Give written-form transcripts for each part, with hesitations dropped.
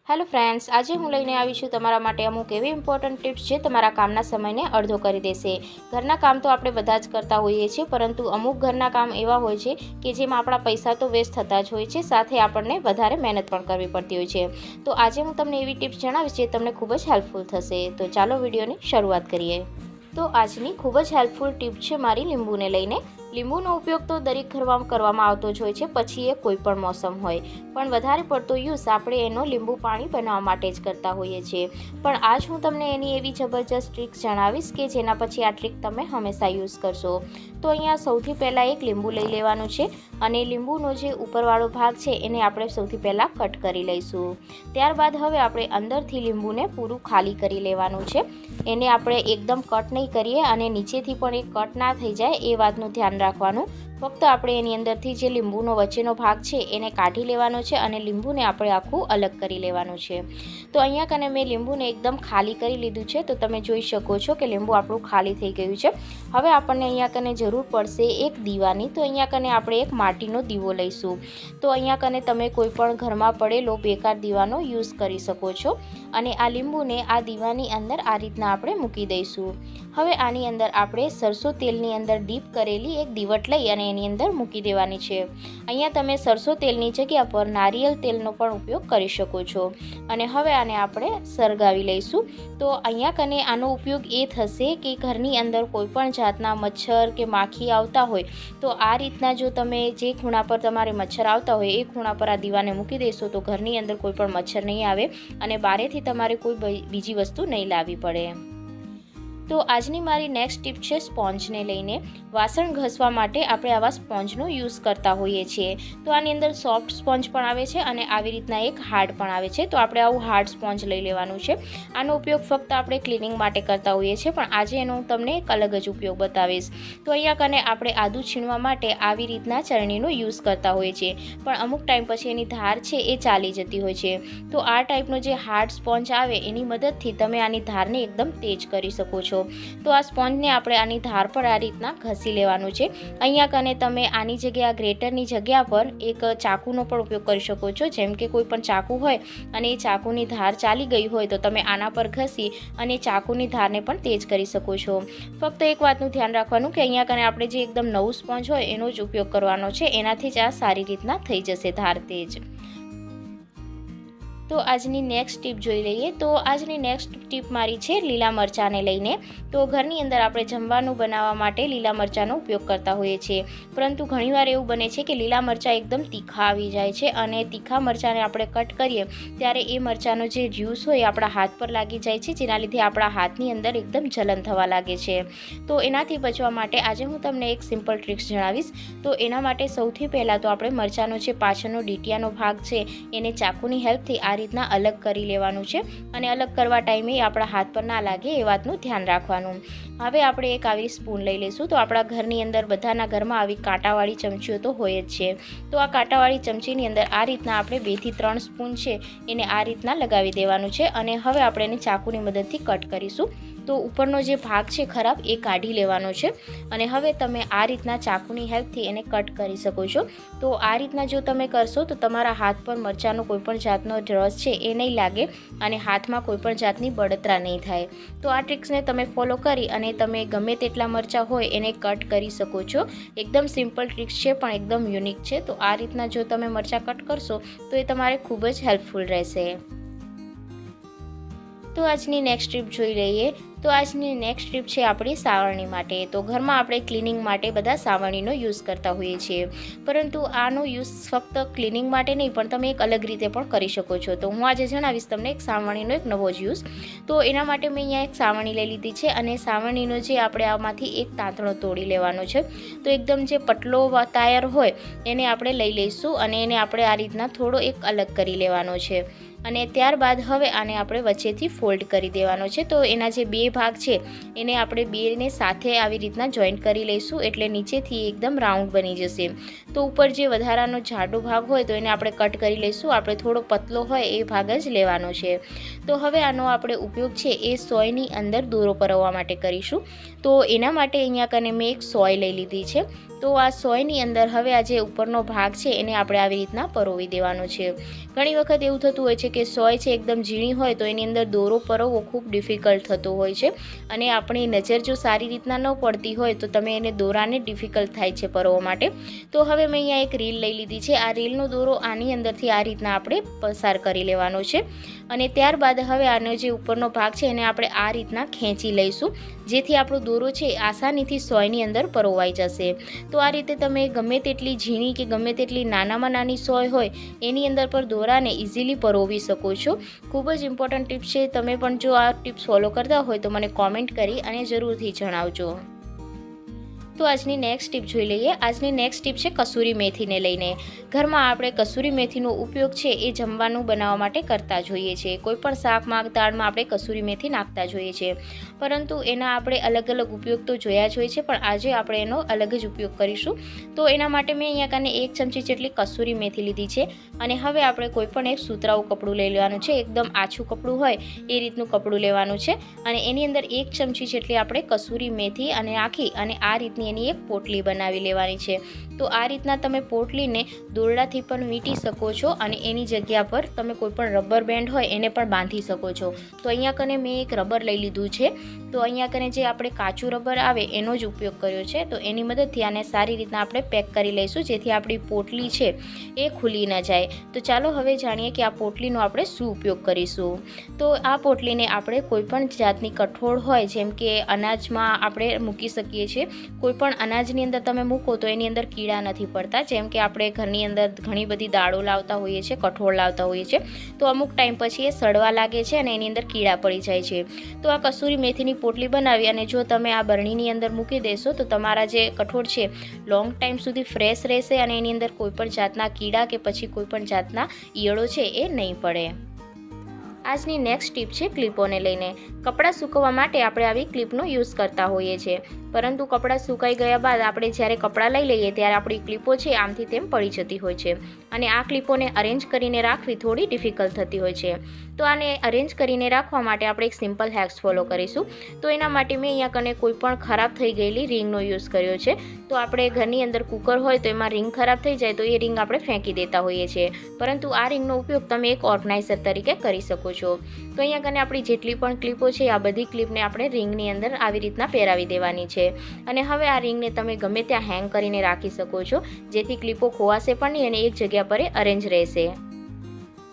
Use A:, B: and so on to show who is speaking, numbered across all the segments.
A: Hello friends, આજે હું લઈને આવી છું તમારા માટે અમુક એવી ઇમ્પોર્ટન્ટ ટિપ્સ જે તમારા કામના સમયને અડધો કરી દેશે। ઘરના કામ તો આપણે બધા જ કરતા હોઈએ છીએ, પરંતુ અમુક ઘરના કામ એવા હોય છે કે જેમાં આપણા પૈસા તો વેસ્ટ થતા જ હોય છે, સાથે આપણને વધારે મહેનત પણ કરવી પડતી હોય છે। તો આજે હું તમને એવી ટિપ્સ જણાવીશ જે તમને ખૂબ જ હેલ્પફુલ થશે। તો ચાલો વિડીયોની શરૂઆત કરીએ। તો આજની ખૂબ જ હેલ્પફુલ ટિપ છે મારી લીંબુને લઈને। લીંબુનો ઉપયોગ તો દરેક ઘરમાં કરવામાં આવતો જ હોય છે, પછી એ કોઈ પણ મોસમ હોય, પણ વધારે પડતો યુઝ આપણે એનો લીંબુ પાણી બનાવવા માટે જ કરતા હોઈએ છીએ। પણ આજ હું તમને એની એવી જબરજસ્ત ટ્રીક જણાવીશ કે જેના પછી આ ટ્રીક તમે હંમેશા યુઝ કરશો। તો અહીંયા સૌથી પહેલાં એક લીંબુ લઈ લેવાનું છે અને લીંબુનો જે ઉપરવાળો ભાગ છે એને આપણે સૌથી પહેલાં કટ કરી લઈશું। ત્યારબાદ હવે આપણે અંદરથી લીંબુને પૂરું ખાલી કરી લેવાનું છે। એને આપણે એકદમ કટ નહીં કરીએ અને નીચેથી પણ એ કટ ના થઈ જાય એ વાતનું ધ્યાન રાખવાનું। ફક્ત આપણે એની અંદરથી જે લીંબુનો વચ્ચેનો ભાગ છે એને કાઢી લેવાનો છે અને લીંબુને આપણે આખું અલગ કરી લેવાનું છે। તો અહીંયા કને મેં લીંબુને એકદમ ખાલી કરી લીધું છે, તો તમે જોઈ શકો છો કે લીંબુ આપણું ખાલી થઈ ગયું છે। હવે આપણને અહીંયા કને જરૂર પડશે એક દીવાની। તો અહીંયા કને આપણે એક માટીનો દીવો લઈશું। તો અહીંયા કને તમે કોઈ પણ ઘરમાં પડેલો બેકાર દીવાનો યુઝ કરી શકો છો અને આ લીંબુને આ દીવાની અંદર આ રીતના આપણે મૂકી દઈશું। હવે આની અંદર આપણે સરસો તેલની અંદર ડીપ કરેલી એક દીવટ લઈ અને એની અંદર મૂકી દેવાની છે। અહીંયા તમે સરસો તેલની જગ્યા પર નારિયેળ તેલનો પણ ઉપયોગ કરી શકો છો અને હવે આને આપણે સળગાવી લઈશું। તો અહીંયા કને આનો ઉપયોગ એ થશે કે ઘરની અંદર કોઈ પણ જાતના મચ્છર કે માખી આવતા હોય તો આ રીતના જો તમે જે ખૂણા પર તમારે મચ્છર આવતા હોય એ ખૂણા પર આ દીવાને મૂકી દેશો તો ઘરની અંદર કોઈ પણ મચ્છર નહીં આવે અને બારેથી તમારે કોઈ બીજી વસ્તુ નહીં લાવવી પડે। તો આજની મારી નેક્સ્ટ ટીપ છે સ્પોન્જને લઈને। વાસણ ઘસવા માટે આપણે આવા સ્પોન્જનો યુઝ કરતા હોઈએ છીએ। તો આની અંદર સોફ્ટ સ્પોન્જ પણ આવે છે અને આવી રીતના એક હાર્ડ પણ આવે છે। તો આપણે આવું હાર્ડ સ્પોન્જ લઈ લેવાનું છે। આનો ઉપયોગ ફક્ત આપણે ક્લિનિંગ માટે કરતા હોઈએ છીએ, પણ આજે એનો હું તમને એક અલગ જ ઉપયોગ બતાવીશ। તો અહીંયા કને આપણે આદુ છીણવા માટે આવી રીતના ચરણીનો યુઝ કરતા હોઈએ છીએ, પણ અમુક ટાઈમ પછી એની ધાર છે એ ચાલી જતી હોય છે। તો આ ટાઈપનો જે હાર્ડ સ્પોન્જ આવે એની મદદથી તમે આની ધારને એકદમ તેજ કરી શકો છો। તો આ સ્પોન્જને આપણે આની ધાર પર આ રીતના ઘસી લેવાનું છે। અહીંયા કને તમે આની જગ્યા ગ્રેટરની જગ્યા પર એક ચાકુનો પણ ઉપયોગ કરી શકો છો। જેમ કે કોઈ પણ ચાકુ હોય અને એ ચાકુની ધાર ચાલી ગઈ હોય તો તમે આના પર ઘસી અને ચાકુની ધારને પણ તેજ કરી શકો છો। ફક્ત એક વાતનું ધ્યાન રાખવાનું કે અહીંયા કને આપણે જે એકદમ નવું સ્પોન્જ હોય એનો જ ઉપયોગ કરવાનો છે, એનાથી જ આ સારી રીતના થઈ જશે ધાર તેજ। તો આજની નેક્સ્ટ ટીપ જોઈ લઈએ। તો આજની નેક્સ્ટ ટીપ મારી છે લીલા મરચાંને લઈને। તો ઘરની અંદર આપણે જમવાનું બનાવવા માટે લીલા મરચાંનો ઉપયોગ કરતા હોઈએ છીએ, પરંતુ ઘણીવાર એવું બને છે કે લીલા મરચાં એકદમ તીખા આવી જાય છે અને તીખા મરચાંને આપણે કટ કરીએ ત્યારે એ મરચાંનો જે જ્યુસ હોય એ આપણા હાથ પર લાગી જાય છે, જેના લીધે આપણા હાથની અંદર એકદમ જલન થવા લાગે છે। તો એનાથી બચવા માટે આજે હું તમને એક સિમ્પલ ટ્રિક્સ જણાવીશ। તો એના માટે સૌથી પહેલાં તો આપણે મરચાંનો જે પાછળનો ડીટીયાનો ભાગ છે એને ચાકુની હેલ્પથી આ રીતના અલગ કરી લેવાનું છે અને અલગ કરવા ટાઈમે આપણા હાથ પર ના લાગે એ વાતનું ધ્યાન રાખવાનું। હવે આપણે એક આવી સ્પૂન લઈ લઈશું। તો આપણા ઘરની અંદર બધાના ઘરમાં આવી કાંટાવાળી ચમચીઓ તો હોય જ છે। તો આ કાંટાવાળી ચમચીની અંદર આ રીતના આપણે 2 થી 3 સ્પૂન છે એને આ રીતના લગાવી દેવાનું છે અને હવે આપણે એને ચાકુની મદદથી કટ કરીશું। તો ઉપરનો જે ભાગ છે ખરાબ એ કાઢી લેવાનો છે અને હવે તમે આ રીતના ચાકુની હેલ્પથી એને કટ કરી શકો છો। તો આ રીતના જો તમે કરશો તો તમારા હાથ પર મરચાંનો કોઈપણ જાતનો રસ છે એ નહીં લાગે અને હાથમાં કોઈપણ જાતની બળતરા નહીં થાય। તો આ ટ્રિક્સને તમે ફોલો કરી અને તમે ગમે તેટલા મરચાં હોય એને કટ કરી શકો છો। એકદમ સિમ્પલ ટ્રિક્સ છે પણ એકદમ યુનિક છે। તો આ રીતના જો તમે મરચાં કટ કરશો તો એ તમારે ખૂબ જ હેલ્પફુલ રહેશે। તો આજની નેક્સ્ટ ટ્રીપ જોઈ લઈએ। તો આજની નેક્સ્ટ ટ્રીપ છે આપણી સાવરણી માટે। તો ઘરમાં આપણે ક્લિનિંગ માટે બધા સાવરણીનો યુઝ કરતા હોઈએ છીએ, પરંતુ આનો યુઝ ફક્ત ક્લિનિંગ માટે નહીં પણ તમે એક અલગ રીતે પણ કરી શકો છો। તો હું આજે જણાવીશ તમને એક સાવરણીનો એક નવો જ યુઝ। તો એના માટે મેં અહીંયા એક સાવરણી લઈ લીધી છે અને સાવરણીનો જે આપણે આમાંથી એક તાંતણો તોડી લેવાનો છે। તો એકદમ જે પતલો તાયર હોય એને આપણે લઈ લઈશું અને એને આપણે આ રીતના થોડો એક અલગ કરી લેવાનો છે અને ત્યારબાદ હવે આને આપણે વચ્ચેથી ફોલ્ડ કરી દેવાનો છે। તો એના જે બે ભાગ છે એને આપણે બેને સાથે આવી રીતના જોઈન્ટ કરી લઈશું, એટલે નીચેથી એકદમ રાઉન્ડ બની જશે। તો ઉપર જે વધારાનો જાડો ભાગ હોય તો એને આપણે કટ કરી લઈશું। આપણે થોડો પતલો હોય એ ભાગ જ લેવાનો છે। તો હવે આનો આપણે ઉપયોગ છે એ સોયની અંદર દોરો પરવવા માટે કરીશું। તો એના માટે અહીંયા કને મેં એક સોય લઈ લીધી છે। તો આ સોયની અંદર હવે આ જે ઉપરનો ભાગ છે એને આપણે આવી રીતના પરોવી દેવાનો છે. ઘણી વખત એવું થતું હોય છે કે સોય છે એકદમ ઝીણી હોય તો એની અંદર દોરો પરોવવો ખૂબ ડિફિકલ્ટ થતો હોય છે, અને આપણી નજર જો સારી રીતના ન પડતી હોય તો તમે એને દોરાને ડિફિકલ્ટ થાય છે પરોવવા માટે. તો હવે મેં અહીંયા એક રીલ લઈ લીધી છે. આ રીલનો દોરો આની અંદરથી આ રીતના આપણે પસાર કરી લેવાનો છે, અને ત્યારબાદ હવે આનો જે ઉપરનો ભાગ છે એને આપણે આ રીતના ખેંચી લઈશું, જેથી આપણો દોરો છે આસાનીથી સોયની અંદર પરોવાઈ જશે. તો આ રીતે તમે ગમે તેટલી ઝીણી કે ગમે તેટલી નાનામાં નાની સોય હોય એની અંદર પર દોરાને ઇઝીલી પરોવી શકો છો. ખૂબ જ ઇમ્પોર્ટન્ટ ટિપ્સ છે. તમે પણ જો આ ટિપ્સ ફોલો કરતા હોય તો મને કોમેન્ટ કરી અને જરૂરથી જણાવજો. તો આજની નેક્સ્ટ ટીપ જોઈ લઈએ. આજની નેક્સ્ટ ટીપ છે કસૂરી મેથીને લઈને. ઘરમાં આપણે કસૂરી મેથીનો ઉપયોગ છે એ જમવાનું બનાવવા માટે કરતા જોઈએ છીએ. કોઈપણ શાકમાં દાળમાં આપણે કસૂરી મેથી નાખતા જોઈએ છીએ, પરંતુ એના આપણે અલગ અલગ ઉપયોગ તો જોયા જ હોય છે, પણ આજે આપણે એનો અલગ જ ઉપયોગ કરીશું. તો એના માટે મેં અહીંયા કને 1 ચમચી જેટલી કસૂરી મેથી લીધી છે, અને હવે આપણે કોઈપણ એક સુતરાઉ કપડું લઈ લેવાનું છે. એકદમ આછું કપડું હોય એ રીતનું કપડું લેવાનું છે, અને એની અંદર 1 ચમચી જેટલી આપણે કસૂરી મેથી અને નાખી અને આ રીતની એની એક પોટલી બનાવી લેવાની છે. તો આ રીતના તમે પોટલીને દોરડાથી પણ વીંટી શકો છો, અને એની જગ્યા પર તમે કોઈપણ રબર બેન્ડ હોય એને પણ બાંધી શકો છો. તો અહીંયા કને મેં એક રબર લઈ લીધું છે. તો અહીંયા કને જે આપણે કાચું રબર આવે એનો જ ઉપયોગ કર્યો છે. તો એની મદદથી આને સારી રીતના આપણે પેક કરી લઈશું, જેથી આપણી પોટલી છે એ ખુલી ન જાય. તો ચાલો હવે જાણીએ કે આ પોટલીનો આપણે શું ઉપયોગ કરીશું. તો આ પોટલીને આપણે કોઈપણ જાતની કઠોળ હોય, જેમ કે અનાજમાં આપણે મૂકી શકીએ છીએ. કોઈપણ અનાજની અંદર તમે મૂકો તો એની અંદર કીડા નથી પડતા. જેમ કે આપણે ઘરની અંદર ઘણી બધી દાળો લાવતા હોઈએ છીએ, કઠોળ લાવતા હોઈએ છીએ, તો અમુક ટાઈમ પછી એ સડવા લાગે છે અને એની અંદર કીડા પડી જાય છે. તો આ કસૂરી મેથીની પોટલી બનાવી અને જો તમે આ બરણીની અંદર મૂકી દેશો તો તમારા જે કઠોળ છે લોંગ ટાઈમ સુધી ફ્રેશ રહેશે, અને એની અંદર કોઈપણ જાતના કીડા કે પછી કોઈપણ જાતના ઈયળો છે એ નહીં પડે. આજની નેક્સ્ટ ટીપ છે ક્લિપોને લઈને. કપડાં સૂકવવા માટે આપણે આવી ક્લિપનો યુઝ કરતા હોઈએ છીએ, પરંતુ કપડાં સુકાઈ ગયા બાદ આપણે જ્યારે કપડાં લઈ લઈએ ત્યારે આપણી ક્લિપો છે આમથી તેમ પડી જતી હોય છે, અને આ ક્લિપોને અરેન્જ કરીને રાખવી થોડી ડિફિકલ્ટ થતી હોય છે. તો આને અરેન્જ કરીને રાખવા માટે આપણે એક સિમ્પલ હેક્સ ફોલો કરીશું. તો એના માટે મેં અહીંયા કને કોઈ પણ ખરાબ થઈ ગયેલી રિંગનો યુઝ કર્યો છે. તો આપણે ઘરની અંદર કુકર હોય તો એમાં રિંગ ખરાબ થઈ જાય તો એ રિંગ આપણે ફેંકી દેતા હોઈએ છીએ, પરંતુ આ રિંગનો ઉપયોગ તમે એક ઓર્ગનાઇઝર તરીકે કરી શકો છો. તો અહીંયા કને આપણી જેટલી પણ ક્લિપો છે આ બધી ક્લિપને આપણે રિંગની અંદર આવી રીતના પહેરાવી દેવાની છે, અને હવે આ રિંગને તમે ગમે ત્યાં હેંગ કરીને રાખી શકો છો, જેથી ક્લિપો ખોવાશે પણ નહીં અને એક જગ્યા પર અરેન્જ રહેશે.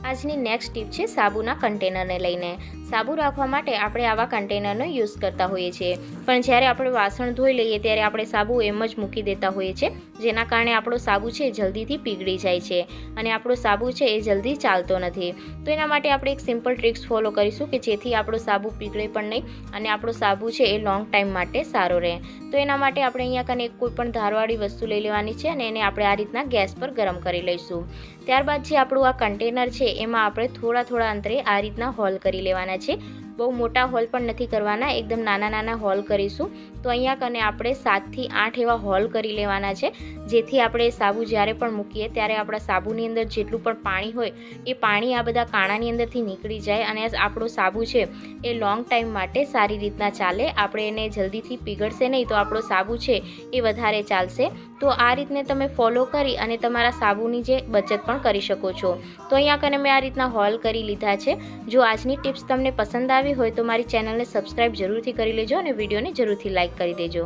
A: આજની નેક્સ્ટ ટીપ છે સાબુના કન્ટેનરને લઈને. સાબુ રાખવા માટે આપણે આવા કન્ટેનરનો યુઝ કરતા હોઈએ છીએ, પણ જ્યારે આપણે વાસણ ધોઈ લઈએ ત્યારે આપણે સાબુ એમ જ મૂકી દેતા હોઈએ છીએ, જેના કારણે આપણો સાબુ છે જલ્દીથી પીગળી જાય છે અને આપણો સાબુ છે એ જલ્દી ચાલતો નથી. તો એના માટે આપણે એક સિમ્પલ ટ્રિક્સ ફોલો કરીશું કે જેથી આપણો સાબુ પીગળે પણ નહીં અને આપણો સાબુ છે એ લોંગ ટાઈમ માટે સારો રહે. તો એના માટે આપણે અહીંયા કને કોઈ પણ ધારવાળી વસ્તુ લઈ લેવાની છે, અને એને આપણે આ રીતના ગેસ પર ગરમ કરી લઈશું. ત્યારબાદ જે આપણું આ કન્ટેનર છે એમાં આપણે થોડા અંતરે આ રીતના હોલ કરી લેવાના છે. બહુ મોટા હોલ પણ નથી કરવાના, એકદમ નાના હોલ કરીશું. તો અહીંયા કને આપણે 7 થી 8 એવા હોલ કરી લેવાના છે, જેથી આપણે સાબુ જ્યારે પણ મૂકીએ ત્યારે આપણા સાબુની અંદર જેટલું પણ પાણી હોય એ પાણી આ બધા કાણાની અંદરથી નીકળી જાય, અને આપણો સાબુ છે એ લોંગ ટાઈમ માટે સારી રીતના ચાલે. આપણે એને જલ્દીથી પીગળશે નહીં તો આપણો સાબુ છે એ વધારે ચાલશે. તો આ રીતને તમે ફોલો કરી અને તમારા સાબુની જે બચત પણ કરી શકો છો. તો અહીંયા કને મેં આ રીતના હોલ કરી લીધા છે. જો આજની ટિપ્સ તમને પસંદ આવી હોય તો મારી ચેનલને સબસ્ક્રાઈબ જરૂરથી કરી લેજો અને વિડીયોને જરૂરથી લાઇક કરી દેજો.